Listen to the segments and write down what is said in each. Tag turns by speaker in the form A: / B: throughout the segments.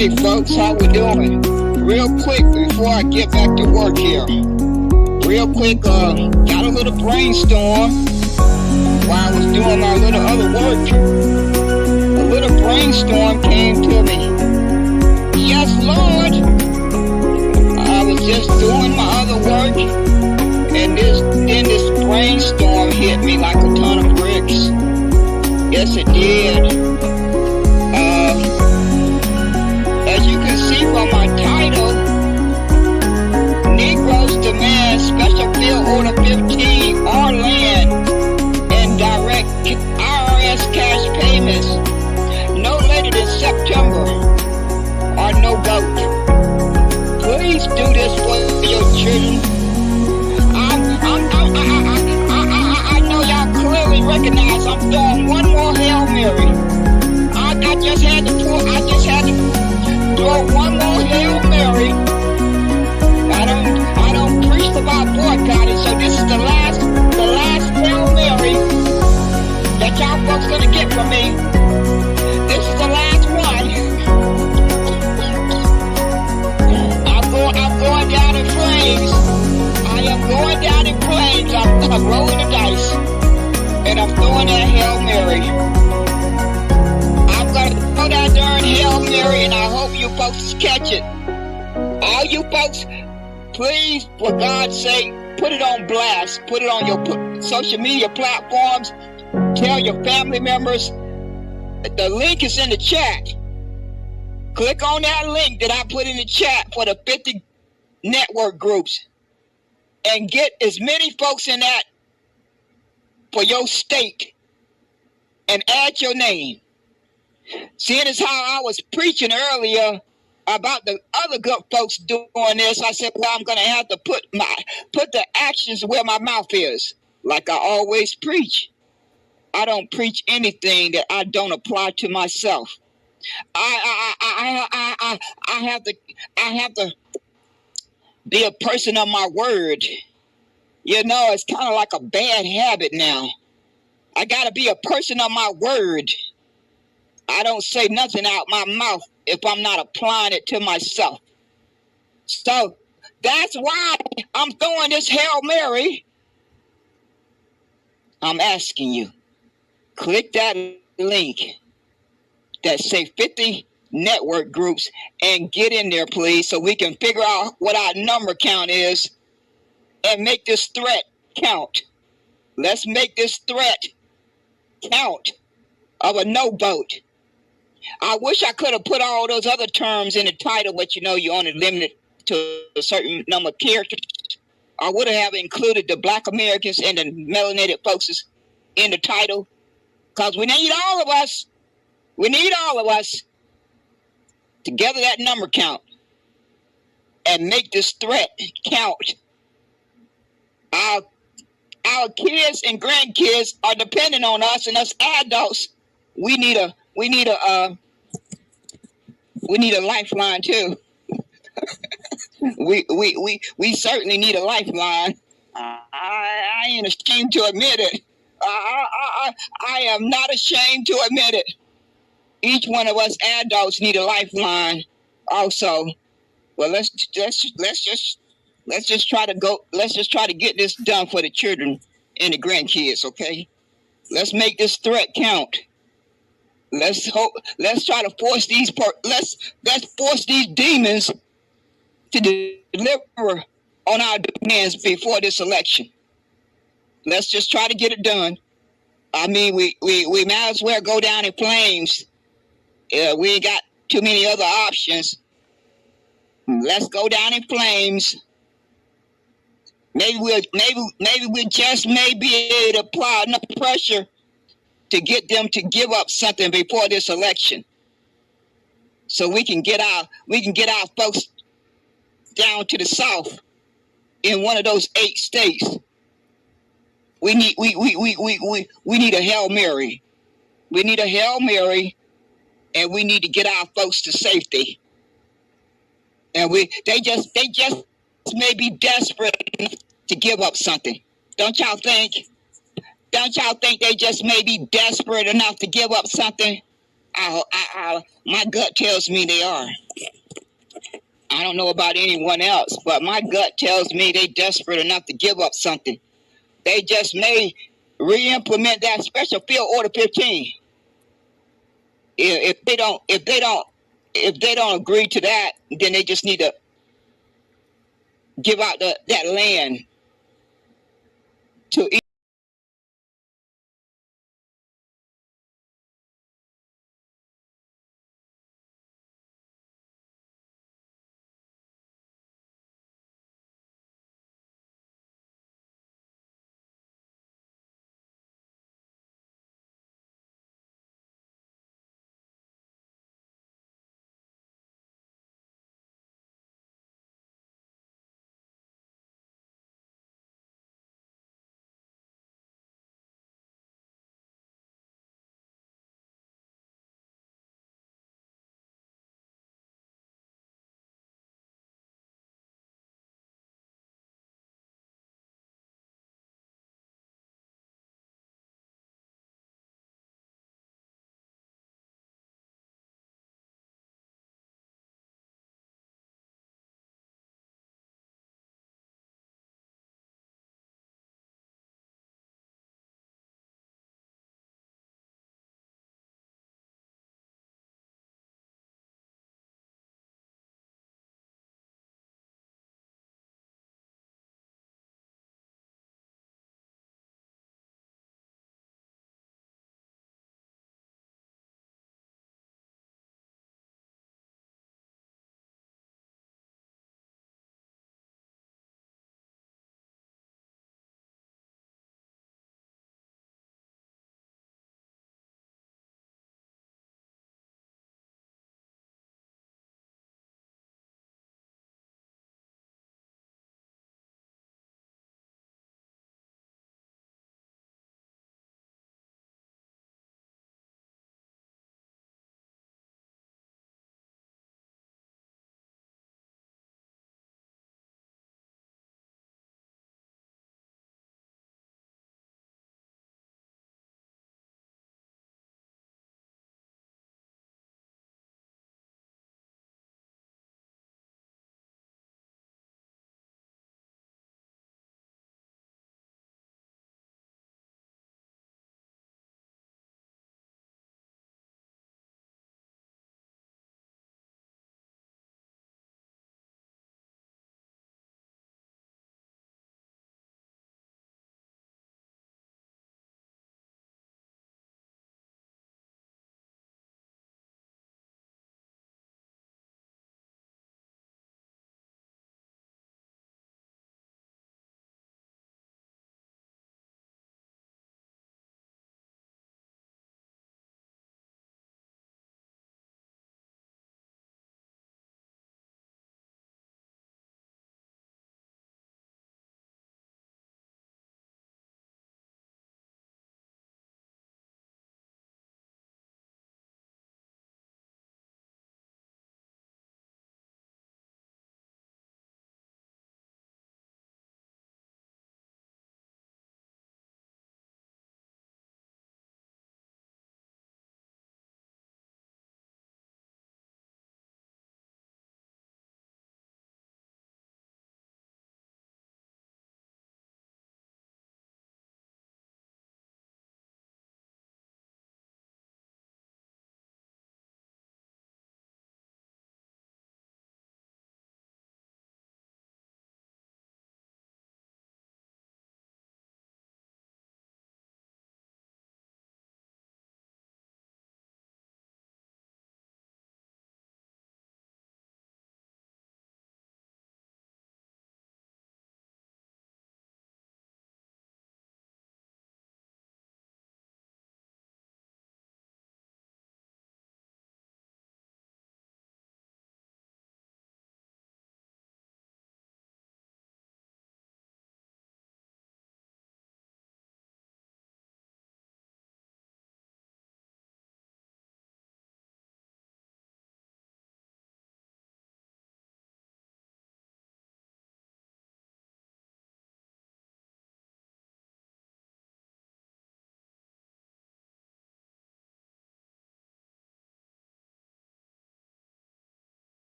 A: Hey folks, how we doing? Real quick before I get back to work here. Real quick, got a little brainstorm while I was doing my little other work. A little brainstorm came to me. Yes, Lord. I was just doing my other work, and then this brainstorm hit me like a ton of bricks. Yes, it did. As you can see from my title, Negroes demand special field order 15 or land and direct IRS cash payments no later than September or no vote. Please do this for your children. I know y'all clearly recognize I'm throwing one more Hail Mary. I just had to throw one more Hail Mary. I don't preach about boycotting, so this is the last Hail Mary that y'all folks gonna get from me. This is the last one. I'm going down in flames. I am going down in flames. I'm rolling the dice, and I'm throwing that Hail Mary. I'm gonna throw that darn Hail Mary, and I hope you folks catch it. All you folks, please, for God's sake, put it on blast. Put it on your social media platforms. Tell your family members. The link is in the chat. Click on that link that I put in the chat for the 50 network groups, and get as many folks in that for your state, and add your name. Seeing as how I was preaching earlier about the other good folks doing this, I said, well, I'm going to have to put the actions where my mouth is, like I always preach. I don't preach anything that I don't apply to myself. I have to be a person of my word. You know, it's kind of like a bad habit now. I got to be a person of my word. I don't say nothing out my mouth if I'm not applying it to myself. So that's why I'm throwing this Hail Mary. I'm asking you, click that link that say 50 network groups and get in there, please, so we can figure out what our number count is and make this threat count. Let's make this threat count of a no vote. I wish I could have put all those other terms in the title, but you know you're only limited to a certain number of characters. I would have included the Black Americans and the melanated folks in the title, because we need all of us. We need all of us to gather that number count and make this threat count. Our kids and grandkids are depending on us, and us adults, we need a lifeline too. we certainly need a lifeline. I ain't ashamed to admit it. I am not ashamed to admit it. Each one of us adults need a lifeline also. Well, let's just try to go. Let's just try to get this done for the children and the grandkids. Okay, let's make this threat count. Let's try to force these. Let's force these demons to deliver on our demands before this election. Let's just try to get it done. I mean, we might as well go down in flames. We ain't got too many other options. Let's go down in flames. Maybe we just may be able to apply enough pressure to get them to give up something before this election, so we can get our folks down to the South in one of those 8 states. We need a Hail Mary. We need a Hail Mary, and we need to get our folks to safety. And they just may be desperate enough to give up something. Don't y'all think? Don't y'all think they just may be desperate enough to give up something? My gut tells me they are. I don't know about anyone else, but my gut tells me they desperate enough to give up something. They just may re-implement that special field order 15. If they don't agree to that, then they just need to give out that land to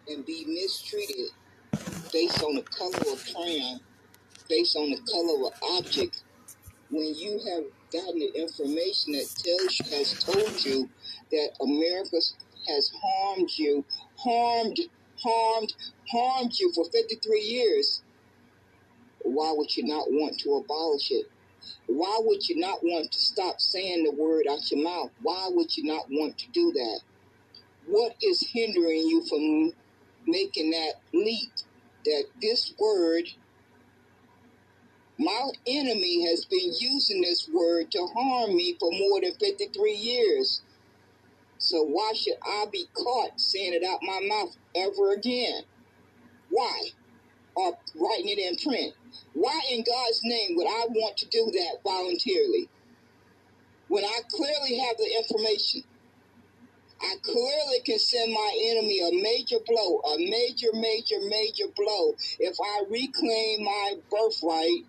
A: and be mistreated based on the color of crayon, based on the color of object, when you have gotten the information that has told you that America has harmed you for 53 years, why would you not want to abolish it? Why would you not want to stop saying the word out your mouth? Why would you not want to do that? What is hindering you from making that leap? That this word, my enemy has been using this word to harm me for more than 53 years. So why should I be caught saying it out my mouth ever again? Why? Or writing it in print? Why in God's name would I want to do that voluntarily? When I clearly have the information, I clearly can send my enemy a major blow, a major blow, if I reclaim my birthright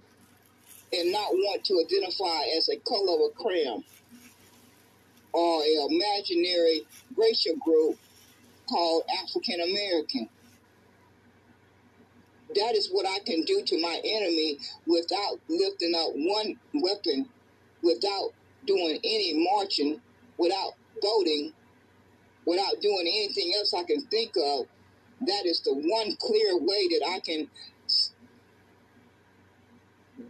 A: and not want to identify as a color of crayon or an imaginary racial group called African American. That is what I can do to my enemy without lifting up one weapon, without doing any marching, without voting, without doing anything else I can think of. That is the one clear way that I can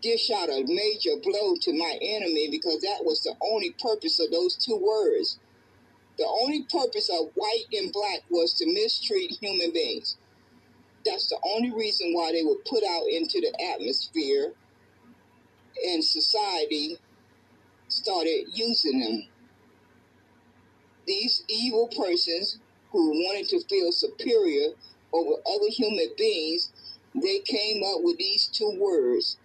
A: dish out a major blow to my enemy, because that was the only purpose of those two words. The only purpose of white and black was to mistreat human beings. That's the only reason why they were put out into the atmosphere, and society started using them. These evil persons who wanted to feel superior over other human beings, they came up with these two words,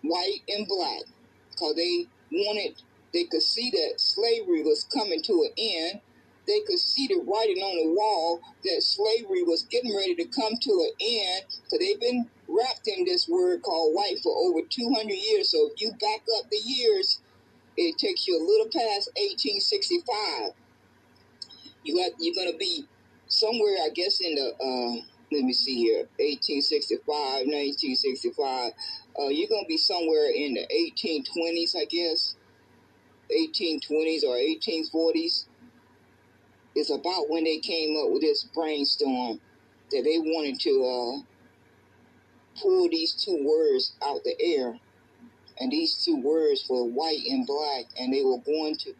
A: white and black, because they could see that slavery was coming to an end. They could see the writing on the wall that slavery was getting ready to come to an end, because they've been wrapped in this word called white for over 200 years. So if you back up the years, it takes you a little past 1865. You're going to be somewhere, I guess, in the, let me see here, 1865, 1965. You're going to be somewhere in the 1820s, I guess, 1820s or 1840s. It's about when they came up with this brainstorm that they wanted to pull these two words out the air. And these two words were white and black, and they were going to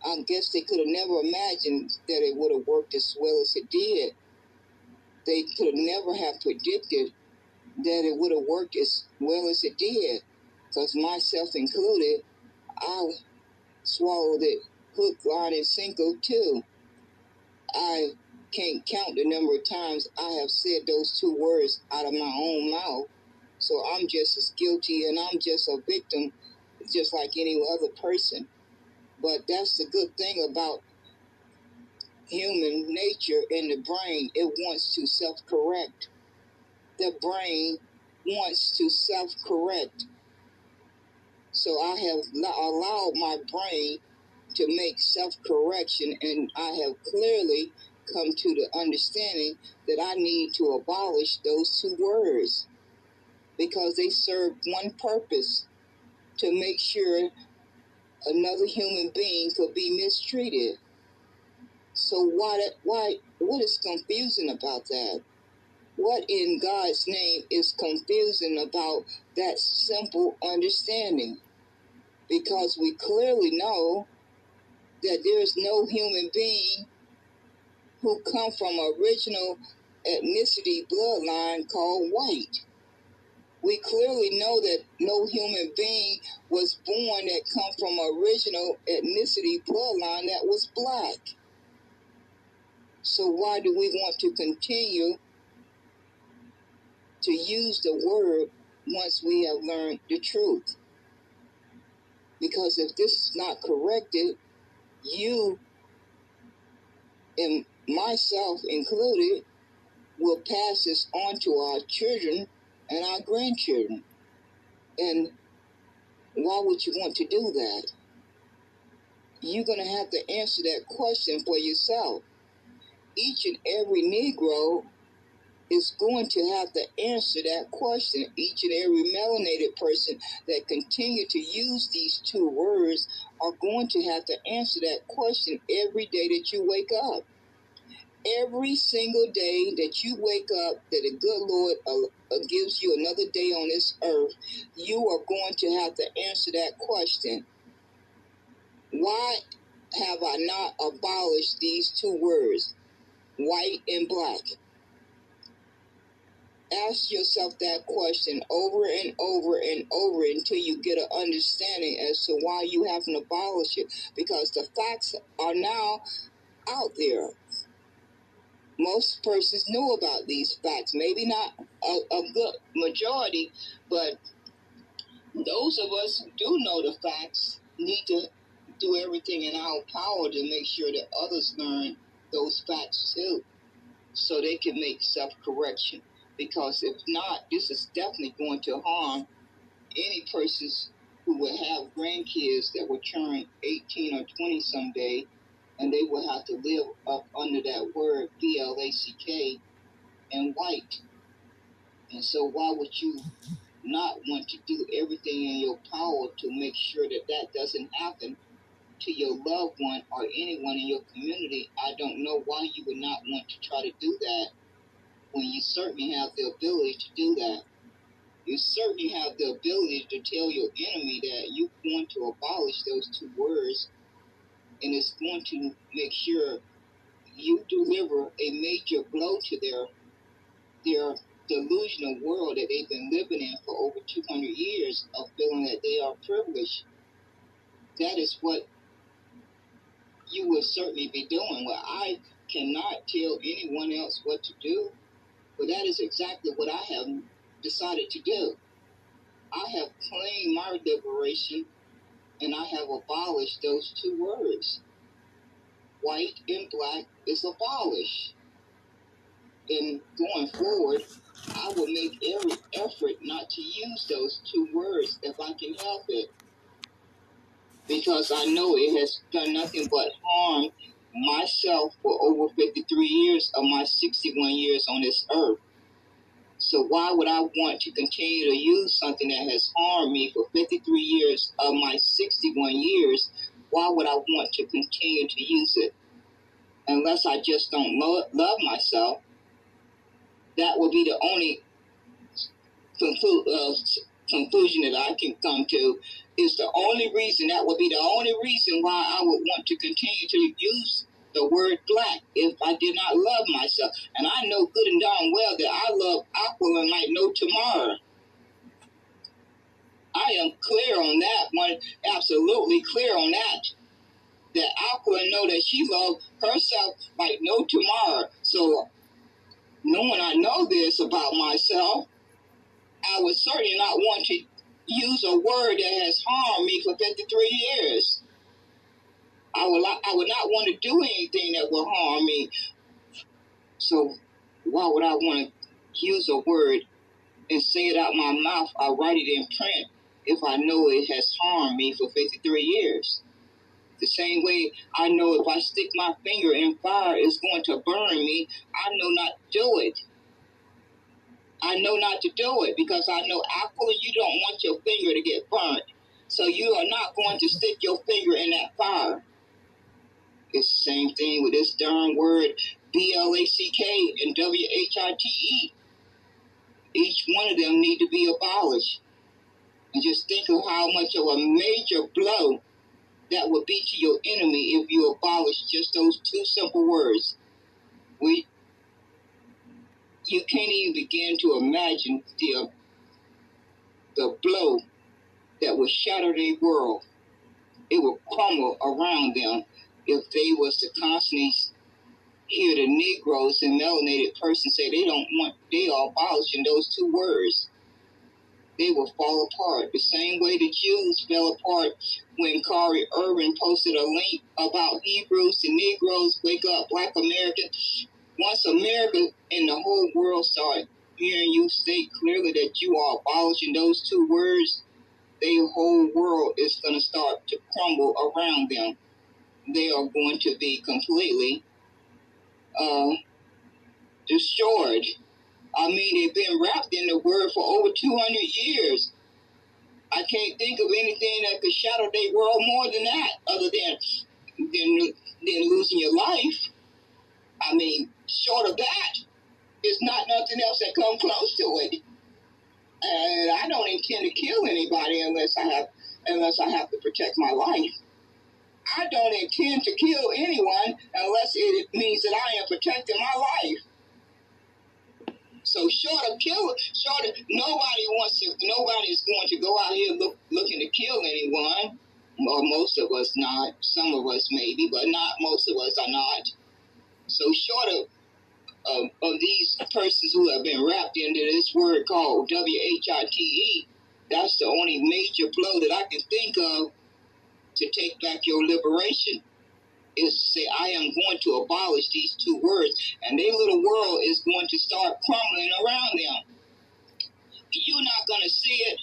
A: I guess they could have never imagined that it would have worked as well as it did. They could have never have predicted that it would have worked as well as it did. Because myself included, I swallowed it hook, line, and sinker too. I can't count the number of times I have said those two words out of my own mouth. So I'm just as guilty, and I'm just a victim, just like any other person. But that's the good thing about human nature in the brain. It wants to self-correct. The brain wants to self-correct. So I have allowed my brain to make self-correction, and I have clearly come to the understanding that I need to abolish those two words, because they serve one purpose: to make sure another human being could be mistreated. So what is confusing about that? What in God's name is confusing about that simple understanding? Because we clearly know that there is no human being who come from original ethnicity bloodline called white. We clearly know that no human being was born that come from original ethnicity bloodline that was black. So why do we want to continue to use the word once we have learned the truth? Because if this is not corrected, you and myself included will pass this on to our children and our grandchildren. And why would you want to do that? you're going to have to answer that question for yourself. Each and every Negro is going to have to answer that question. Each and every melanated person that continue to use these two words are going to have to answer that question every day that you wake up. Every single day that you wake up, that the good Lord gives you another day on this earth, you are going to have to answer that question. Why have I not abolished these two words, white and black? Ask yourself that question over and over and over until you get an understanding as to why you haven't abolished it, because the facts are now out there. Most persons know about these facts, maybe not a good majority, but those of us who do know the facts need to do everything in our power to make sure that others learn those facts too, so they can make self-correction. Because if not, this is definitely going to harm any persons who will have grandkids that will turn 18 or 20 someday, and they will have to live up under that word BLACK and white. And so why would you not want to do everything in your power to make sure that that doesn't happen to your loved one or anyone in your community? I don't know why you would not want to try to do that when you certainly have the ability to do that. You certainly have the ability to tell your enemy that you're going to abolish those two words, and it's going to make sure you deliver a major blow to their delusional world that they've been living in for over 200 years of feeling that they are privileged. That is what you will certainly be doing. Well, I cannot tell anyone else what to do, but that is exactly what I have decided to do. I have claimed my liberation, and I have abolished those two words. White and black is abolished. And going forward, I will make every effort not to use those two words if I can help it, because I know it has done nothing but harm myself for over 53 years of my 61 years on this earth. So why would I want to continue to use something that has harmed me for 53 years of my 61 years? Why would I want to continue to use it? Unless I just don't love myself. That would be the only conclusion that I can come to. Is the only reason, that would be the only reason why I would want to continue to use the word black if I did not love myself. And I know good and darn well that I love Aqua like no tomorrow. I am clear on that one, absolutely clear on that. That Aqua know that she loves herself like no tomorrow. So knowing I know this about myself, I would certainly not want to use a word that has harmed me for 53 years. I would not want to do anything that will harm me. So why would I want to use a word and say it out my mouth or write it in print if I know it has harmed me for 53 years? The same way I know if I stick my finger in fire, it's going to burn me. I know not to do it. I know not to do it because I know actually you don't want your finger to get burnt. So you are not going to stick your finger in that fire. It's the same thing with this darn word BLACK and WHITE. Each one of them need to be abolished. And just think of how much of a major blow that would be to your enemy if you abolish just those two simple words. You can't even begin to imagine the blow that would shatter their world. It would crumble around them if they was to constantly hear the Negroes and melanated persons say they are abolishing those two words. They will fall apart. The same way the Jews fell apart when Kari Irvin posted a link about Hebrews and Negroes, Wake Up Blk American. Once America and the whole world start hearing you state clearly that you are abolishing those two words, their whole world is going to start to crumble around them. they are going to be completely destroyed. I mean, they've been wrapped in the word for over 200 years. I can't think of anything that could shadow their world more than that, other than losing your life. I mean, short of that, there's not nothing else that comes close to it. And I don't intend to kill anybody unless I have to protect my life. I don't intend to kill anyone unless it means that I am protecting my life. So nobody's going to go out here looking to kill anyone. Or most of us not. Some of us maybe, but not most of us are not. So short of these persons who have been wrapped into this word called WHITE, that's the only major blow that I can think of to take back your liberation, is to say, I am going to abolish these two words, and their little world is going to start crumbling around them. You're not going to see it.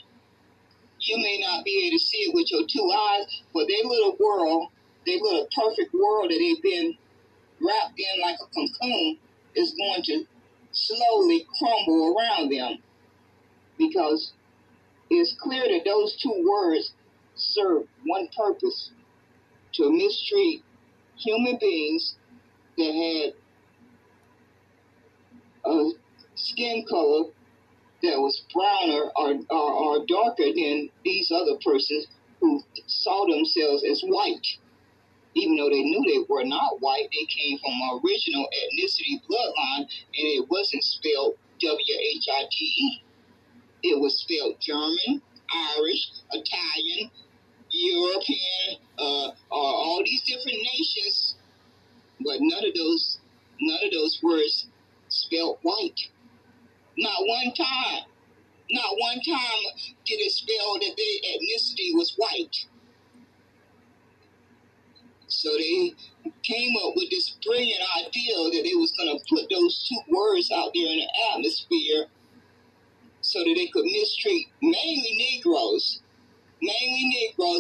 A: You may not be able to see it with your two eyes, but their little world, their little perfect world that they've been wrapped in like a cocoon, is going to slowly crumble around them, because it's clear that those two words serve one purpose: to mistreat human beings that had a skin color that was browner or darker than these other persons who saw themselves as white. Even though they knew they were not white, they came from original ethnicity bloodline, and it wasn't spelled WHITE. It was spelled German, Irish, Italian, European, all these different nations, but none of those words spelled white. Not one time. Not one time did it spell that their ethnicity was white. So they came up with this brilliant idea that they was going to put those two words out there in the atmosphere so that they could mistreat mainly Negroes,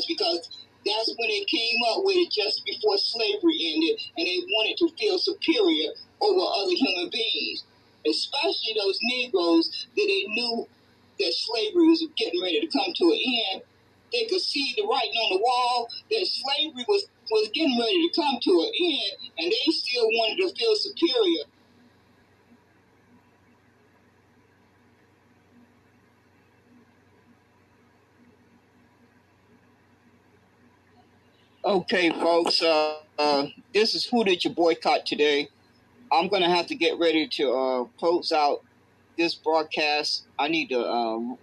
A: because that's when they came up with it just before slavery ended, and they wanted to feel superior over other human beings, especially those Negroes that they knew that slavery was getting ready to come to an end. They could see the writing on the wall that slavery was getting ready to come to an end, and they still wanted to feel superior. Okay, folks, this is Who Did You Boycott today? I'm going to have to get ready to close out this broadcast. I need to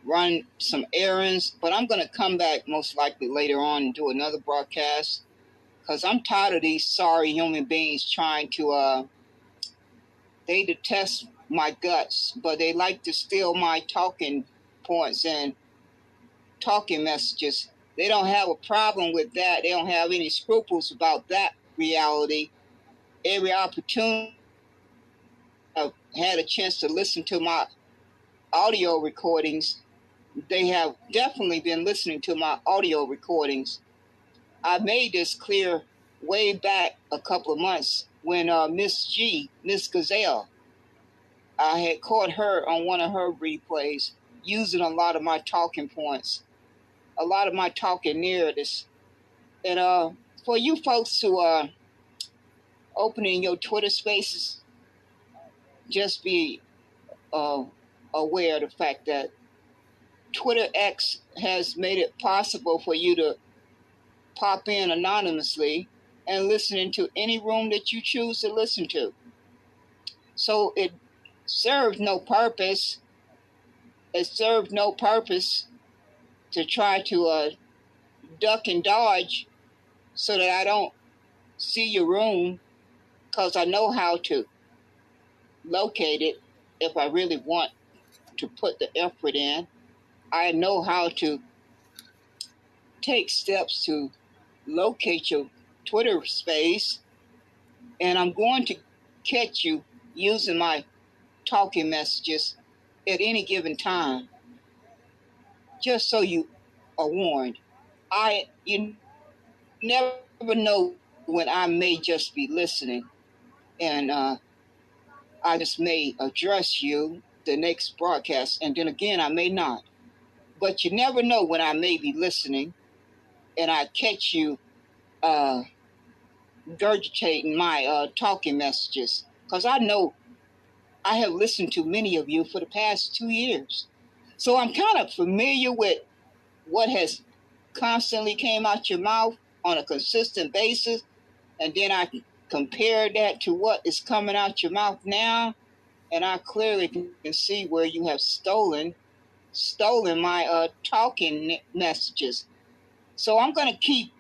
A: run some errands, but I'm going to come back most likely later on and do another broadcast, because I'm tired of these sorry human beings trying to, they detest my guts, but they like to steal my talking points and talking messages. They don't have a problem with that. They don't have any scruples about that reality. Every opportunity I've had a chance to listen to my audio recordings, they have definitely been listening to my audio recordings. I made this clear way back a couple of months when Miss Gazelle, I had caught her on one of her replays using a lot of my talking points, a lot of my talking narratives. And for you folks who are opening your Twitter spaces, just be aware of the fact that Twitter X has made it possible for you to pop in anonymously and listen into any room that you choose to listen to. So it serves no purpose. It serves no purpose to try to duck and dodge so that I don't see your room, because I know how to locate it if I really want to put the effort in. I know how to take steps to locate your Twitter space, and I'm going to catch you using my talking messages at any given time, just so you are warned. You never never know when I may just be listening, and I just may address you the next broadcast, and then again I may not. But you never know when I may be listening, and I catch you regurgitating my talking messages, because I know I have listened to many of you for the past 2 years. So I'm kind of familiar with what has constantly came out your mouth on a consistent basis. And then I compare that to what is coming out your mouth now. And I clearly can see where you have stolen my talking messages. So I'm going to keep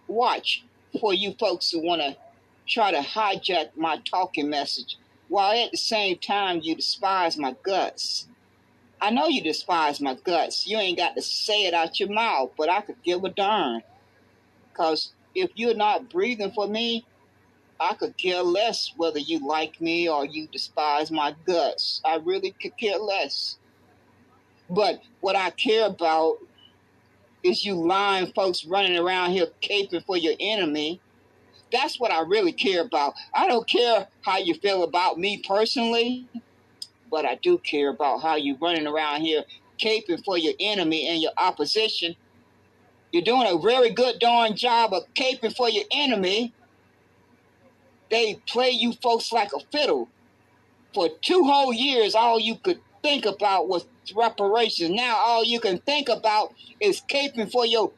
A: watch for you folks who want to try to hijack my talking message, while at the same time you despise my guts. I know you despise my guts. You ain't got to say it out your mouth, but I could give a darn. Because if you're not breathing for me, I could care less whether you like me or you despise my guts. I really could care less. But what I care about is you lying folks running around here caping for your enemy. That's what I really care about. I don't care how you feel about me personally, but I do care about how you running around here caping for your enemy and your opposition. You're doing a very good darn job of caping for your enemy. They play you folks like a fiddle. For 2 whole years, all you could think about was reparations. Now all you can think about is caping for your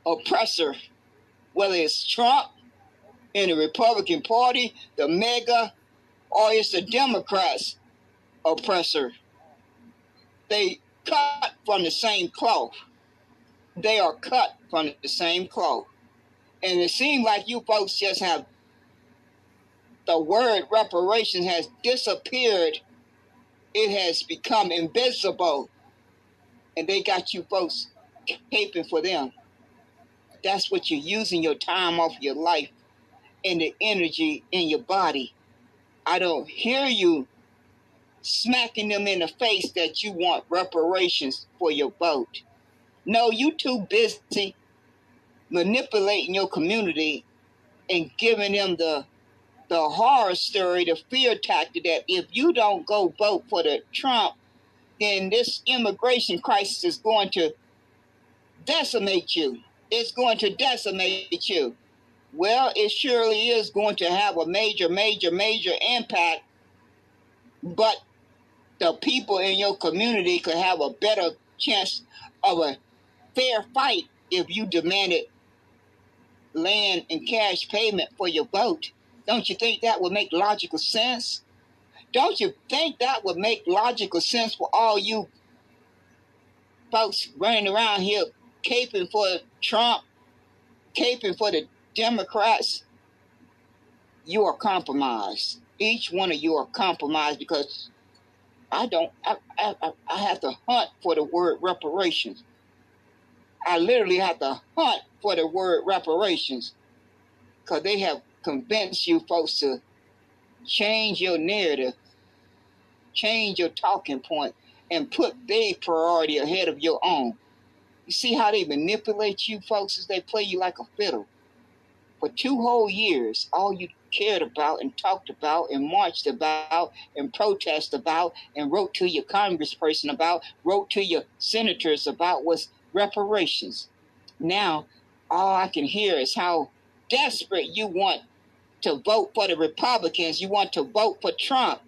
A: oppressor, whether it's Trump in the Republican Party, the MAGA, or it's the Democrats oppressor. They cut from the same cloth. They are cut from the same cloth. And it seems like you folks just have, the word reparations has disappeared. It has become invisible. And they got you folks caping for them. That's what you're using your time off your life and the energy in your body. I don't hear you smacking them in the face that you want reparations for your vote. No, you too busy manipulating your community and giving them the horror story, the fear tactic that if you don't go vote for the Trump, then this immigration crisis is going to decimate you. It's going to decimate you. Well, it surely is going to have a major impact, but the people in your community could have a better chance of a fair fight if you demanded land and cash payment for your vote. Don't you think that would make logical sense? Don't you think that would make logical sense for all you folks running around here caping for Trump, caping for the Democrats? You are compromised. Each one of you are compromised because I have to hunt for the word reparations. I literally have to hunt for the word reparations because they have convinced you folks to change your narrative, change your talking point, and put their priority ahead of your own. You see how they manipulate you folks as they play you like a fiddle? For 2 whole years, all you cared about and talked about and marched about and protested about and wrote to your congressperson about, wrote to your senators about was reparations. Now, all I can hear is how desperate you want to vote for the Republicans. You want to vote for Trump.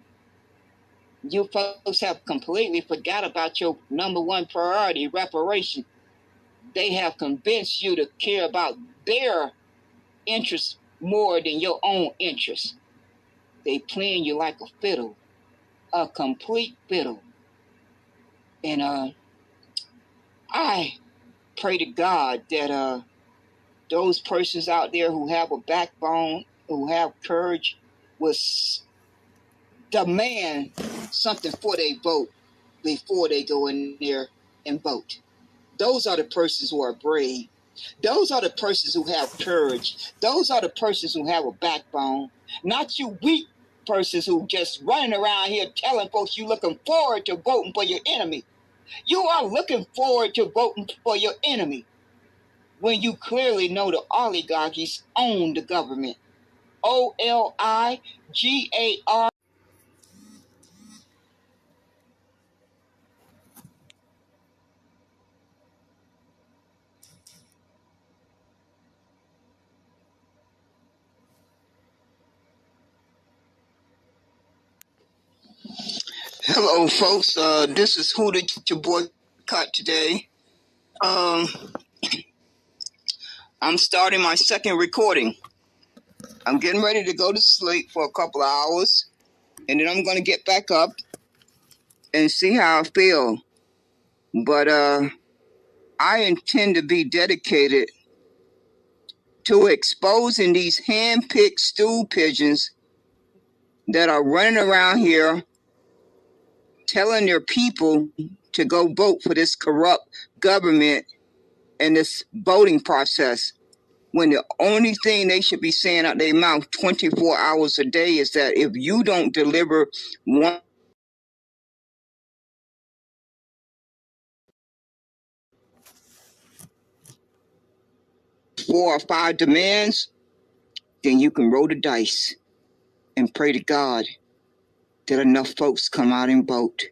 A: You folks have completely forgot about your number one priority, reparation. They have convinced you to care about their interests more than your own interests. They playing you like a fiddle, a complete fiddle. And I pray to God that those persons out there who have a backbone, who have courage, will demand something for their vote before they go in there and vote. Those are the persons who are brave. Those are the persons who have courage. Those are the persons who have a backbone. Not you weak persons who just running around here telling folks you looking forward to voting for your enemy. You are looking forward to voting for your enemy. when you clearly know the oligarchies own the government. OLIGAR. Hello, folks. This is Who Did Your Boycott today. I'm starting my second recording. I'm getting ready to go to sleep for a couple of hours, and then I'm going to get back up and see how I feel. But I intend to be dedicated to exposing these hand-picked stool pigeons that are running around here telling their people to go vote for this corrupt government and this voting process, when the only thing they should be saying out their mouth 24 hours a day is that if you don't deliver 4 or 5 demands, then you can roll the dice and pray to God that enough folks come out and vote.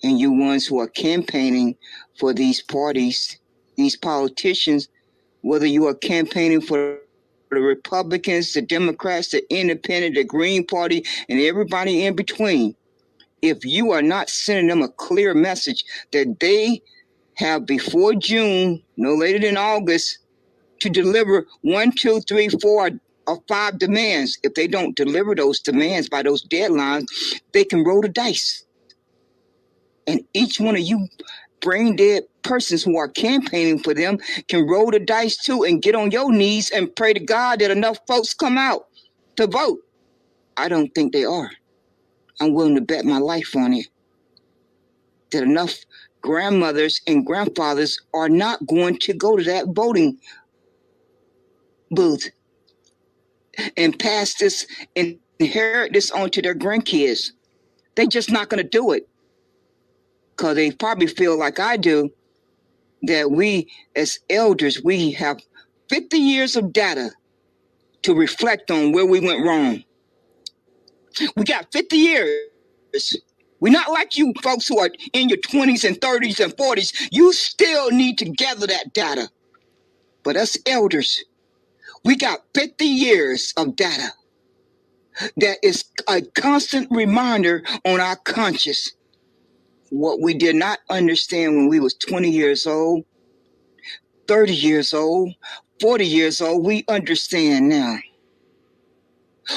A: And you ones who are campaigning for these parties, these politicians, whether you are campaigning for the Republicans, the Democrats, the Independent, the Green Party, and everybody in between, if you are not sending them a clear message that they have before June, no later than August, to deliver 1, 2, 3, 4, or 5 demands. If they don't deliver those demands by those deadlines, they can roll the dice. And each one of you brain dead persons who are campaigning for them can roll the dice too and get on your knees and pray to God that enough folks come out to vote. I don't think they are. I'm willing to bet my life on it that enough grandmothers and grandfathers are not going to go to that voting booth and pass this and inherit this onto their grandkids. They're just not going to do it because they probably feel like I do, that we as elders, we have 50 years of data to reflect on where we went wrong. We got 50 years. We're not like you folks who are in your 20s and 30s and 40s. You still need to gather that data. But us elders, we got 50 years of data that is a constant reminder on our conscience. What we did not understand when we was 20 years old, 30 years old, 40 years old, we understand now.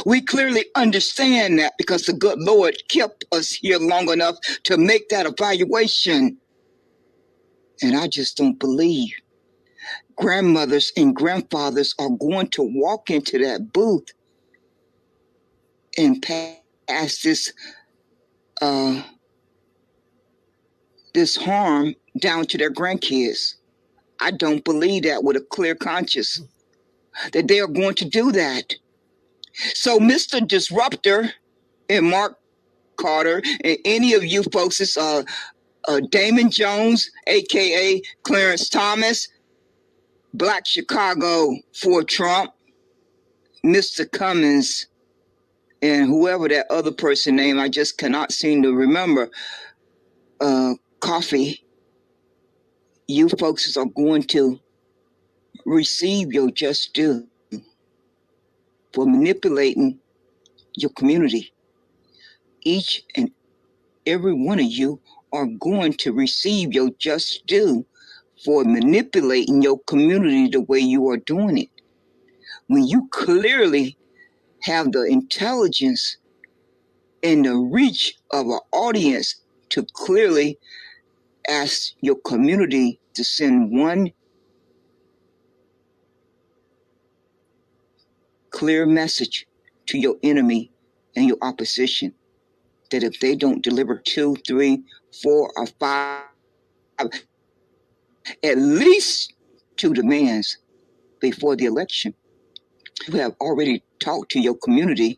A: We clearly understand that because the good Lord kept us here long enough to make that evaluation. And I just don't believe grandmothers and grandfathers are going to walk into that booth and pass this harm down to their grandkids. I don't believe that with a clear conscience, that they are going to do that. So Mr. Disruptor and Mark Carter and any of you folks, it's Damon Jones, a.k.a. Clarence Thomas, Black Chicago for Trump, Mr. Cummins, and whoever that other person name, I just cannot seem to remember, Coffee. You folks are going to receive your just due for manipulating your community. Each and every one of you are going to receive your just due for manipulating your community the way you are doing it. When you clearly have the intelligence and the reach of an audience to clearly ask your community to send one clear message to your enemy and your opposition, that if they don't deliver 2, 3, 4, or 5, at least 2 demands before the election, you have already talked to your community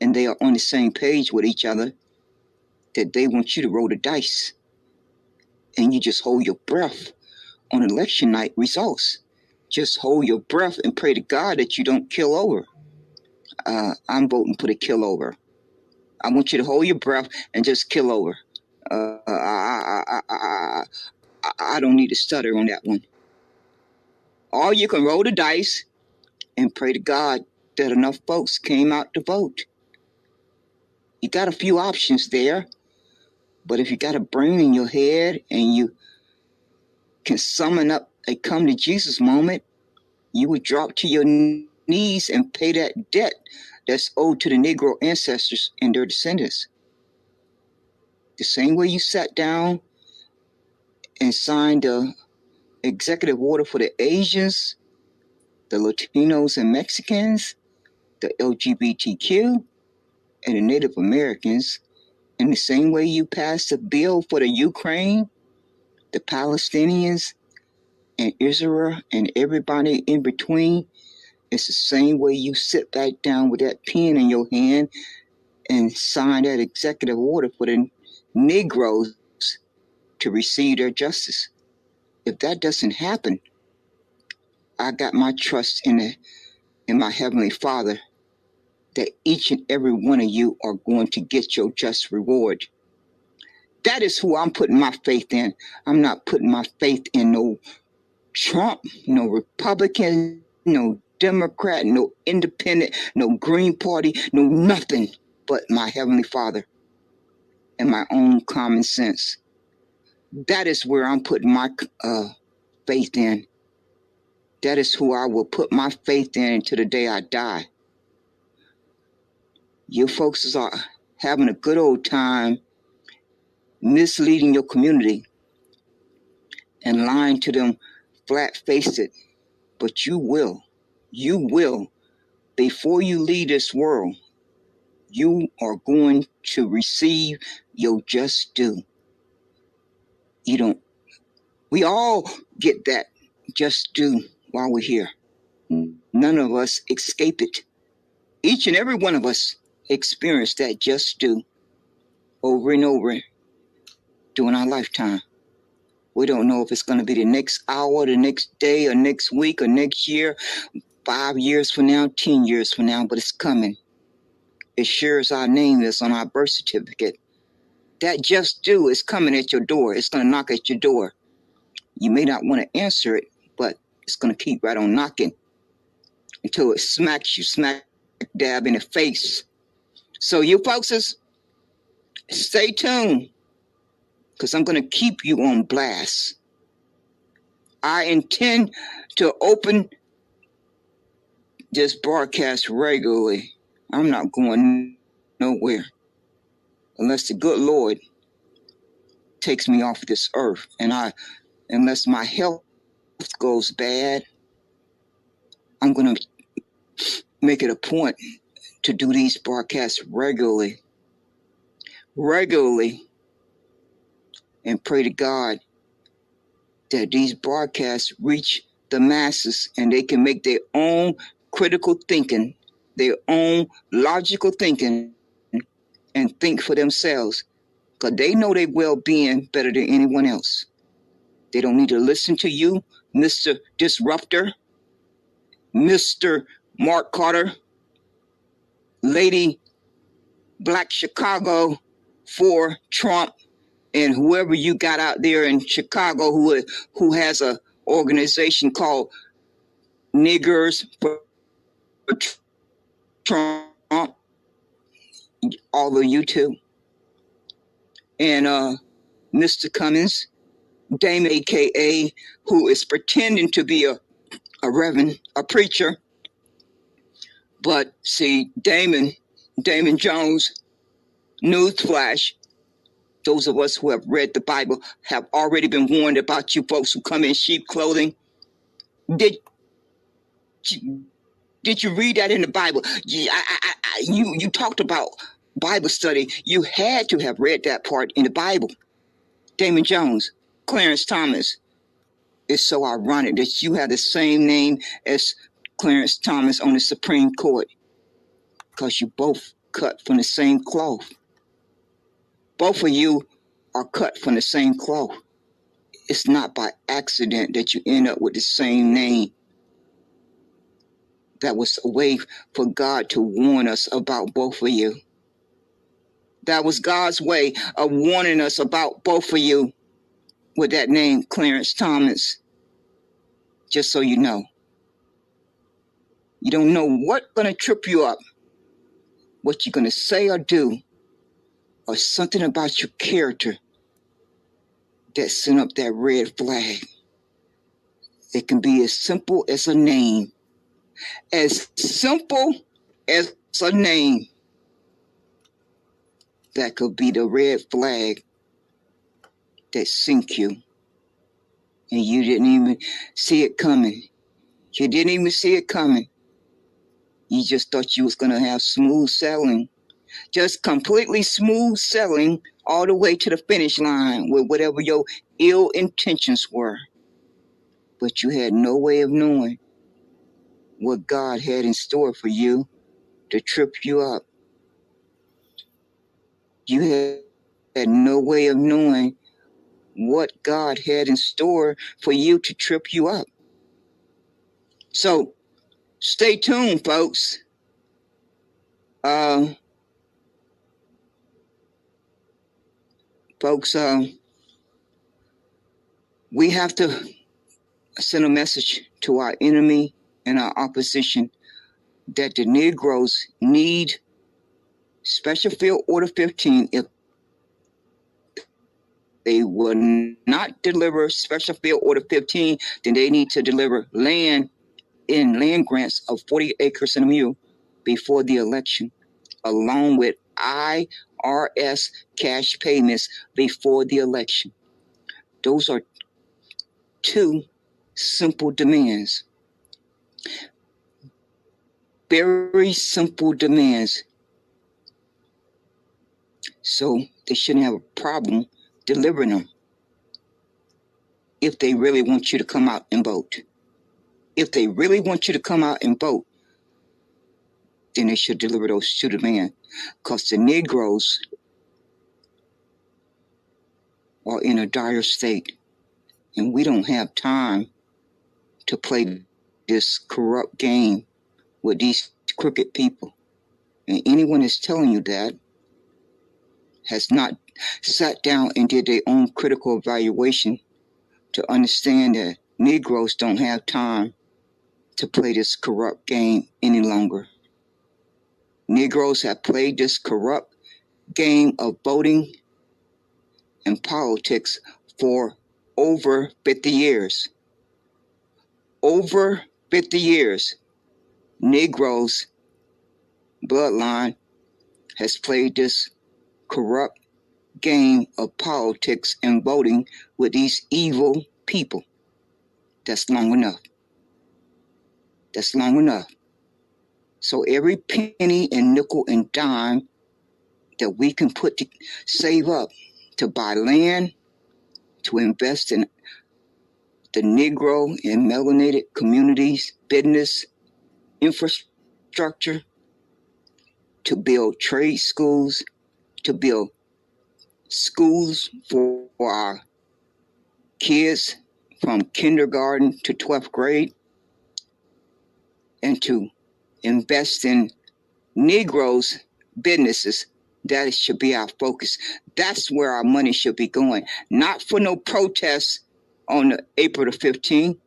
A: and they are on the same page with each other, that they want you to roll the dice and you just hold your breath on election night results. Just hold your breath and pray to God that you don't kill over. I'm voting for the kill over. I want you to hold your breath and just kill over. I don't need to stutter on that one. Or you can roll the dice and pray to God that enough folks came out to vote. You got a few options there, but if you got a brain in your head and you can summon up a come to Jesus moment, you would drop to your knees and pay that debt that's owed to the Negro ancestors and their descendants. The same way you sat down and signed the executive order for the Asians, the Latinos and Mexicans, the LGBTQ, and the Native Americans, in the same way you passed a bill for the Ukraine, the Palestinians, and Israel, and everybody in between, it's the same way you sit back down with that pen in your hand and sign that executive order for the Negroes to receive their justice. If that doesn't happen, I got my trust in my Heavenly Father that each and every one of you are going to get your just reward. That is who I'm putting my faith in. I'm not putting my faith in no Trump, no Republican, no Democrat, no Independent, no Green Party, no nothing but my Heavenly Father and my own common sense. That is where I'm putting my faith in. That is who I will put my faith in until the day I die. You folks are having a good old time misleading your community and lying to them flat-faced, but you will, before you leave this world, you are going to receive your just due. We all get that just due while we're here. None of us escape it. Each and every one of us experience that just due over and over during our lifetime. We don't know if it's going to be the next hour, the next day, or next week, or next year, 5 years from now, 10 years from now, but it's coming. As sure as our name is on our birth certificate, that just due is coming at your door. It's going to knock at your door. You may not want to answer it, but it's going to keep right on knocking until it smacks you smack dab in the face. So you folks, stay tuned, because I'm going to keep you on blast. I intend to open this broadcast regularly. I'm not going nowhere unless the good Lord takes me off this earth, and unless my health goes bad, I'm going to make it a point to do these broadcasts regularly, and pray to God that these broadcasts reach the masses and they can make their own critical thinking, their own logical thinking, and think for themselves, because they know their well-being better than anyone else. They don't need to listen to you, Mr. Disruptor, Mr. Mark Carter, Lady Black Chicago for Trump, and whoever you got out there in Chicago who has a organization called Niggers for Trump, all of you too. And Mr. Cummins, Damon, a.k.a., who is pretending to be a reverend, a preacher. But see, Damon Jones, newsflash, those of us who have read the Bible have already been warned about you folks who come in sheep clothing. Did you read that in the Bible? You talked about Bible study. You had to have read that part in the Bible. Damon Jones, Clarence Thomas. It's so ironic that you have the same name as Clarence Thomas on the Supreme Court, because you both cut from the same cloth. Both of you are cut from the same cloth. It's not by accident that you end up with the same name. That was a way for God to warn us about both of you. That was God's way of warning us about both of you with that name, Clarence Thomas. Just so you know. You don't know what's going to trip you up, what you're going to say or do, or something about your character that sent up that red flag. It can be as simple as a name. As simple as a name. That could be the red flag that sink you. And you didn't even see it coming. You didn't even see it coming. You just thought you was going to have smooth sailing. Just completely smooth sailing all the way to the finish line with whatever your ill intentions were. But you had no way of knowing what God had in store for you to trip you up. You had no way of knowing what God had in store for you to trip you up. So stay tuned, folks. We have to send a message to our enemy and our opposition that the Negroes need Special Field Order 15. If they will not deliver Special Field Order 15, then they need to deliver land in land grants of 40 acres and a mule before the election, along with IRS cash payments before the election. Those are two simple demands. Very simple demands. So they shouldn't have a problem delivering them if they really want you to come out and vote. If they really want you to come out and vote, then they should deliver those two demands. Because the Negroes are in a dire state. And we don't have time to play this corrupt game with these crooked people. And anyone that's telling you that has not sat down and did their own critical evaluation to understand that Negroes don't have time to play this corrupt game any longer. Negroes have played this corrupt game of voting and politics for over 50 years. Over 50 years, Negroes' bloodline has played this corrupt game of politics and voting with these evil people. That's long enough. That's long enough. So every penny and nickel and dime that we can put to save up to buy land, to invest in the Negro and melanated communities, business, infrastructure, to build trade schools, to build schools for our kids from kindergarten to 12th grade, and to invest in Negroes' businesses. That should be our focus. That's where our money should be going. Not for no protests on April the 15th.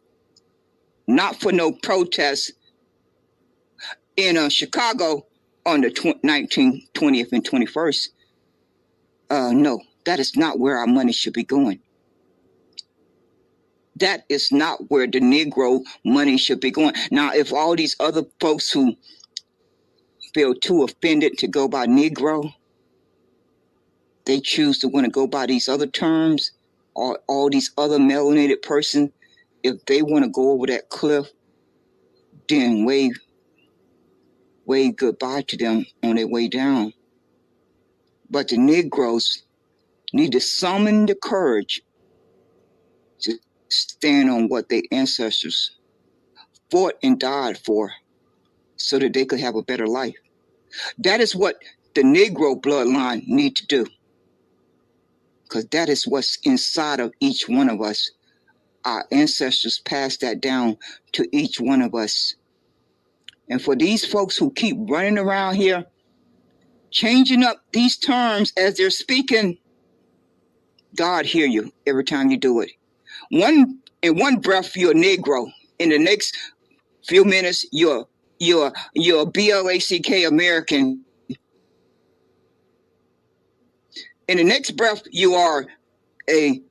A: Not for no protests in Chicago on the 19th, 20th, and 21st. No, that is not where our money should be going. That is not where the Negro money should be going. Now, if all these other folks who feel too offended to go by Negro, they choose to want to go by these other terms, or all these other melanated persons, if they want to go over that cliff, then wave goodbye to them on their way down. But the Negroes need to summon the courage to stand on what their ancestors fought and died for so that they could have a better life. That is what the Negro bloodline need to do. Because that is what's inside of each one of us. Our ancestors passed that down to each one of us. And for these folks who keep running around here, changing up these terms as they're speaking, God hear you every time you do it. In one breath, you're a Negro. In the next few minutes, you're Blk American. In the next breath, you are a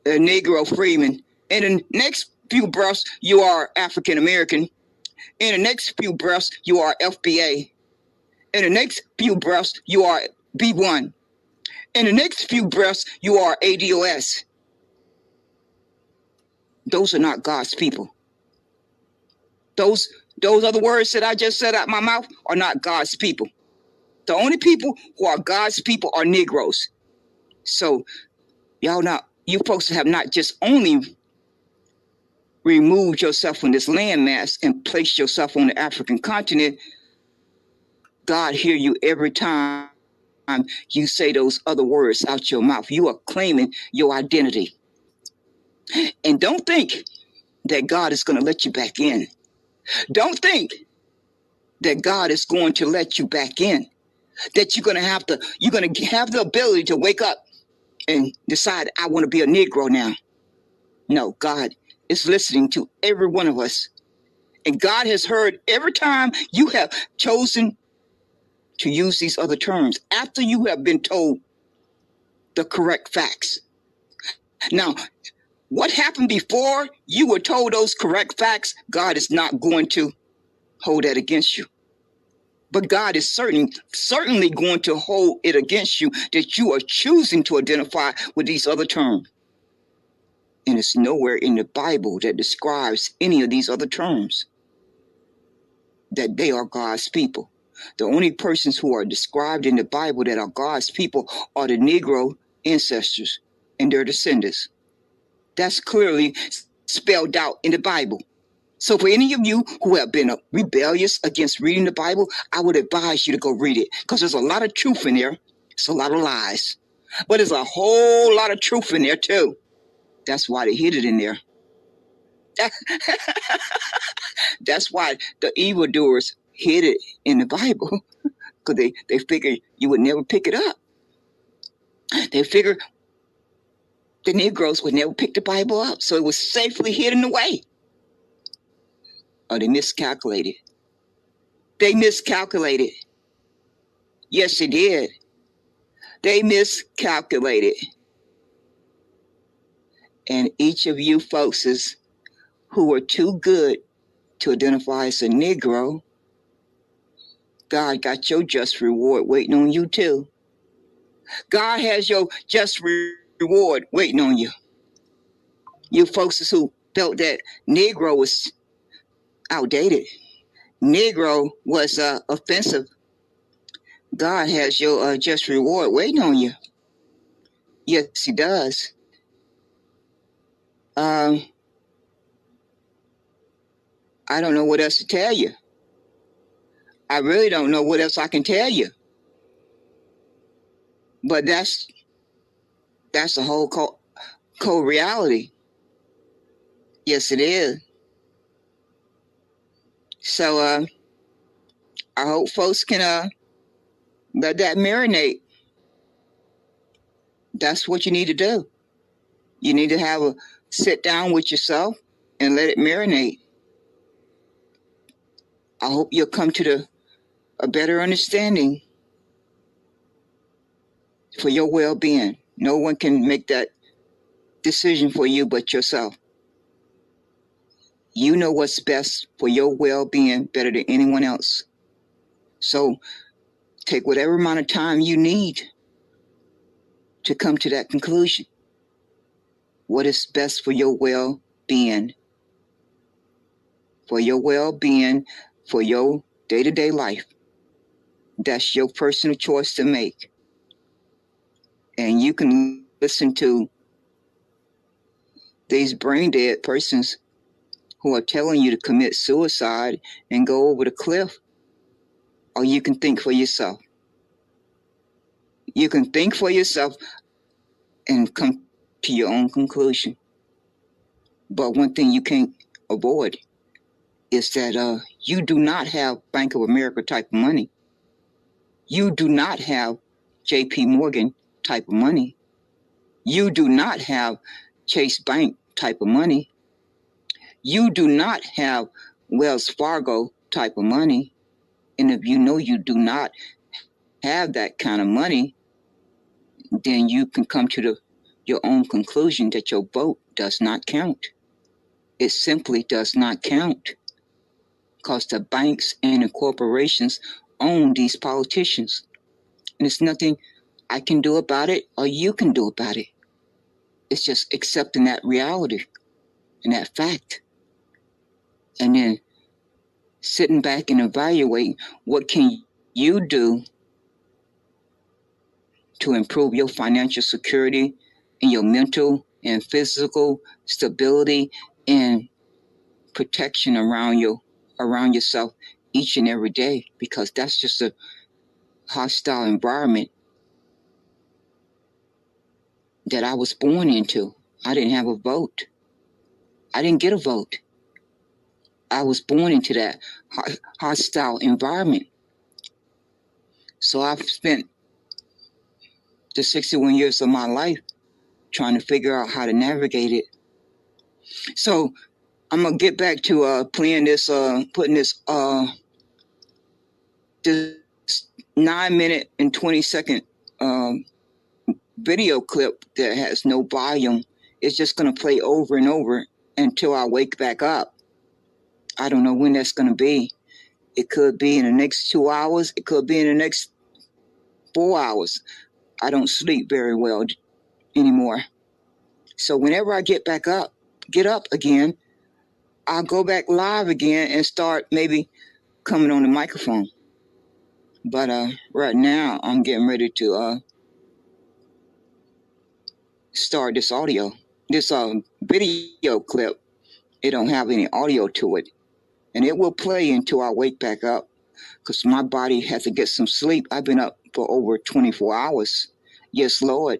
A: Negro freeman. In the next few breaths, you are African American. In the next few breaths, you are FBA. In the next few breaths, you are B1. In the next few breaths, you are ADOS. Those are not God's people. Those other words that I just said out my mouth are not God's people. The only people who are God's people are Negroes. So you folks have not just only removed yourself from this landmass and placed yourself on the African continent. God hear you every time you say those other words out your mouth. You are claiming your identity. And don't think that God is going to let you back in. Don't think that God is going to let you back in. That you're going to have the ability to wake up and decide, I want to be a Negro now. No, God is listening to every one of us. And God has heard every time you have chosen to use these other terms after you have been told the correct facts. Now, what happened before you were told those correct facts, God is not going to hold that against you. But God is certainly going to hold it against you that you are choosing to identify with these other terms. And it's nowhere in the Bible that describes any of these other terms that they are God's people. The only persons who are described in the Bible that are God's people are the Negro ancestors and their descendants. That's clearly spelled out in the Bible. So for any of you who have been rebellious against reading the Bible, I would advise you to go read it, because there's a lot of truth in there. It's a lot of lies. But there's a whole lot of truth in there too. That's why they hid it in there. That's why the evildoers hid it in the Bible, because they figured you would never pick it up. They figured the Negroes would never pick the Bible up, so it was safely hidden away. Oh, they miscalculated. They miscalculated. Yes, they did. They miscalculated. And each of you folks who are too good to identify as a Negro, God got your just reward waiting on you too. God has your just reward waiting on you. You folks who felt that Negro was outdated, Negro was offensive, God has your just reward waiting on you. Yes, he does. I don't know what else to tell you. I really don't know what else I can tell you. But that's the whole cold reality. Yes, it is. So I hope folks can let that marinate. That's what you need to do. You need to have a sit down with yourself and let it marinate. I hope you'll come to a better understanding for your well-being. No one can make that decision for you but yourself. You know what's best for your well-being better than anyone else. So take whatever amount of time you need to come to that conclusion. What is best for your well-being? For your well-being, for your day-to-day life. That's your personal choice to make. And you can listen to these brain-dead persons who are telling you to commit suicide and go over the cliff. Or you can think for yourself. You can think for yourself and come to your own conclusion. But one thing you can't avoid is that you do not have Bank of America type of money. You do not have JP Morgan type of money. You do not have Chase Bank type of money. You do not have Wells Fargo type of money. And if you know you do not have that kind of money, then you can come to your own conclusion that your vote does not count. It simply does not count because the banks and the corporations own these politicians. And there's nothing I can do about it or you can do about it. It's just accepting that reality and that fact. And then sitting back and evaluating what can you do to improve your financial security and your mental and physical stability and protection around yourself each and every day, because that's just a hostile environment that I was born into. I didn't have a vote. I didn't get a vote. I was born into that hostile environment. So I've spent the 61 years of my life trying to figure out how to navigate it. So I'm gonna get back to playing this, putting this 9-minute and 20-second video clip that has no volume. It's just gonna play over and over until I wake back up. I don't know when that's gonna be. It could be in the next 2 hours. It could be in the next 4 hours. I don't sleep very well anymore. So whenever I get up again, I'll go back live again and start maybe coming on the microphone. But right now I'm getting ready to start this video clip. It don't have any audio to it, and it will play until I wake back up, because my body has to get some sleep. I've been up for over 24 hours. Yes, Lord.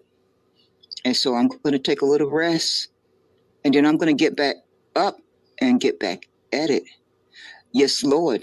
A: And so I'm going to take a little rest, and then I'm going to get back up and get back at it. Yes, Lord.